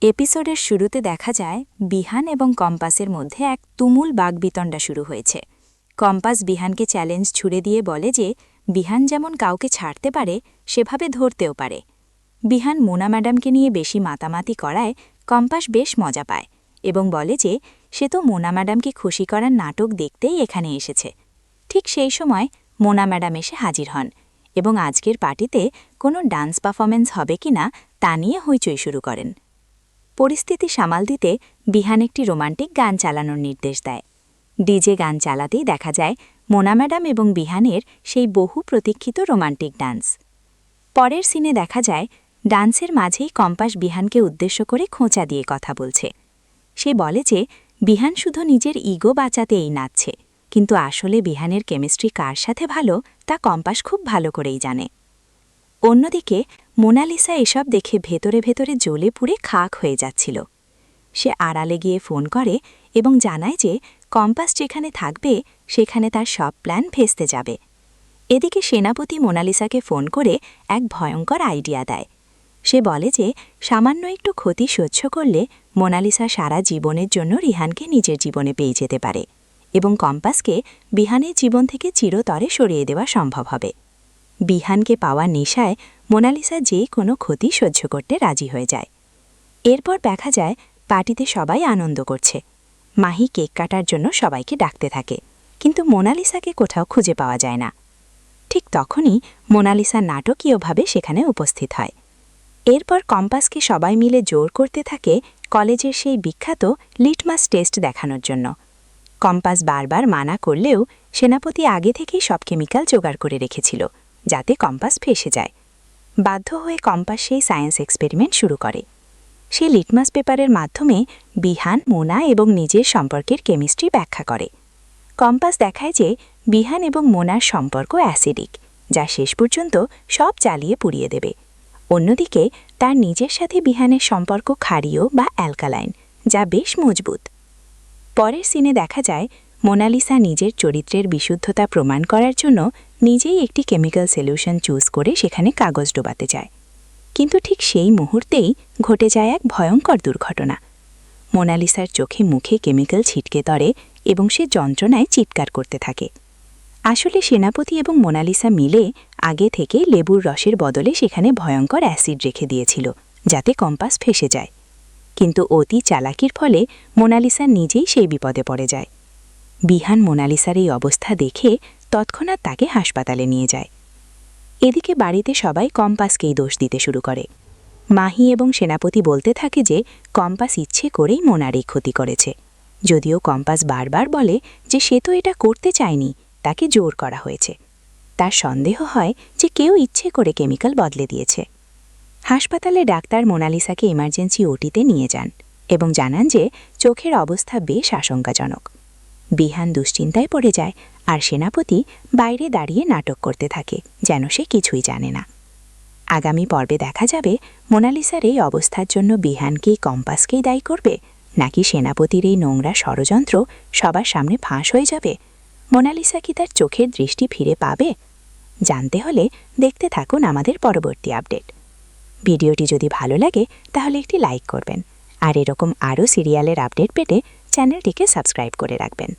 এপিসোডের শুরুতে দেখা যায় বিহান এবং কম্পাসের মধ্যে এক তুমুল বাগবিতণ্ডা শুরু হয়েছে। কম্পাস বিহানকে চ্যালেঞ্জ ছুড়ে দিয়ে বলে যে বিহান যেমন কাউকে ছাড়তে পারে সেভাবে ধরতেও পারে। বিহান মোনা ম্যাডামকে নিয়ে বেশি মাতামাতি করায় কম্পাস বেশ মজা পায় এবং বলে যে সে তো মোনা ম্যাডামকে খুশি করার নাটক দেখতেই এখানে এসেছে। ঠিক সেই সময় মোনা ম্যাডাম এসে হাজির হন এবং আজকের পার্টিতে কোনো ডান্স পারফরমেন্স হবে কিনা তা নিয়ে হইচই শুরু করেন। পরিস্থিতি সামাল দিতে বিহান একটি রোমান্টিক গান চালানোর নির্দেশ দেয়। ডিজে গান চালাতেই দেখা যায় মোনা ম্যাডাম এবং বিহানের সেই বহু প্রতীক্ষিত রোমান্টিক ডান্স। পরের সিনে দেখা যায় ডান্সের মাঝেই কম্পাস বিহানকে উদ্দেশ্য করে খোঁচা দিয়ে কথা বলছে। সে বলে যে বিহান শুধু নিজের ইগো বাঁচাতেই নাচছে, কিন্তু আসলে বিহানের কেমিস্ট্রি কার সাথে ভালো তা কম্পাস খুব ভালো করেই জানে। অন্যদিকে মোনালিসা এসব দেখে ভেতরে ভেতরে জ্বলে পুড়ে খাক হয়ে যাচ্ছিল। সে আড়ালে গিয়ে ফোন করে এবং জানায় যে কম্পাস যেখানে থাকবে সেখানে তার সব প্ল্যান ভেস্তে যাবে। এদিকে সেনাপতি মোনালিসাকে ফোন করে এক ভয়ঙ্কর আইডিয়া দেয়। সে বলে যে সামান্য একটু ক্ষতি সহ্য করলে মোনালিসা সারা জীবনের জন্য রিহানকে নিজের জীবনে পেয়ে যেতে পারে এবং কম্পাসকে বিহানের জীবন থেকে চিরতরে সরিয়ে দেওয়া সম্ভব হবে। বিহানকে পাওয়া নেশায় মোনালিসা যে কোনো ক্ষতি সহ্য করতে রাজি হয়ে যায়। এরপর দেখা যায় পার্টিতে সবাই আনন্দ করছে। মাহি কেক কাটার জন্য সবাইকে ডাকতে থাকে, কিন্তু মোনালিসাকে কোথাও খুঁজে পাওয়া যায় না। ঠিক তখনই মোনালিসা নাটকীয়ভাবে সেখানে উপস্থিত হয়। এরপর কম্পাসকে সবাই মিলে জোর করতে থাকে কলেজের সেই বিখ্যাত লিটমাস টেস্ট দেখানোর জন্য। কম্পাস বারবার মানা করলেও সেনাপতি আগে থেকেই সব কেমিক্যাল জোগাড় করে রেখেছিল যাতে কম্পাস ফেঁসে যায়। বাধ্য হয়ে কম্পাস সেই সায়েন্স এক্সপেরিমেন্ট শুরু করে। সে লিটমাস পেপারের মাধ্যমে বিহান, মোনা এবং নিজের সম্পর্কের কেমিস্ট্রি ব্যাখ্যা করে। কম্পাস দেখায় যে বিহান এবং মোনার সম্পর্ক অ্যাসিডিক, যা শেষ পর্যন্ত সব জ্বালিয়ে পুড়িয়ে দেবে। অন্যদিকে তার নিজের সাথে বিহানের সম্পর্ক ক্ষারীয় বা অ্যালকালাইন, যা বেশ মজবুত। পরের সিনে দেখা যায় মোনালিসা নিজের চরিত্রের বিশুদ্ধতা প্রমাণ করার জন্য নিজেই একটি কেমিক্যাল সলিউশন চুজ করে সেখানে কাগজ ডোবাতে চায়। কিন্তু ঠিক সেই মুহূর্তেই ঘটে যায় এক ভয়ঙ্কর দুর্ঘটনা। মোনালিসার চোখে মুখে কেমিক্যাল ছিটকে ধরে এবং সে যন্ত্রণায় চিৎকার করতে থাকে। আসলে সেনাপতি এবং মোনালিসা মিলে আগে থেকে লেবুর রসের বদলে সেখানে ভয়ঙ্কর অ্যাসিড রেখে দিয়েছিল যাতে কম্পাস ফেঁসে যায়। কিন্তু অতি চালাকির ফলে মোনালিসা নিজেই সেই বিপদে পড়ে যায়। বিহান মোনালিসার এই অবস্থা দেখে তৎক্ষণাৎ তাকে হাসপাতালে নিয়ে যায়। এদিকে বাড়িতে সবাই কম্পাসকেই দোষ দিতে শুরু করে। মাহি এবং সেনাপতি বলতে থাকে যে কম্পাস ইচ্ছে করেই মোনার এই ক্ষতি করেছে, যদিও কম্পাস বারবার বলে যে সে তো এটা করতে চায়নি, তাকে জোর করা হয়েছে। তার সন্দেহ হয় যে কেউ ইচ্ছে করে কেমিক্যাল বদলে দিয়েছে। হাসপাতালে ডাক্তার মোনালিসাকে ইমার্জেন্সি ওটিতে নিয়ে যান এবং জানান যে চোখের অবস্থা বেশ আশঙ্কাজনক। বিহান দুশ্চিন্তায় পড়ে যায় আর সেনাপতি বাইরে দাঁড়িয়ে নাটক করতে থাকে যেন সে কিছুই জানে না। আগামী পর্বে দেখা যাবে মোনালিসার এই অবস্থার জন্য বিহানকেই কম্পাসকেই দায়ী করবে, নাকি সেনাপতির এই নোংরা ষড়যন্ত্র সবার সামনে ফাঁস হয়ে যাবে। মোনালিসা কি তার চোখের দৃষ্টি ফিরে পাবে? জানতে হলে দেখতে থাকুন আমাদের পরবর্তী আপডেট। ভিডিওটি যদি ভালো লাগে তাহলে একটি লাইক করবেন আর এরকম আরও সিরিয়ালের আপডেট পেতে চ্যানেলটিকে সাবস্ক্রাইব করে রাখবেন।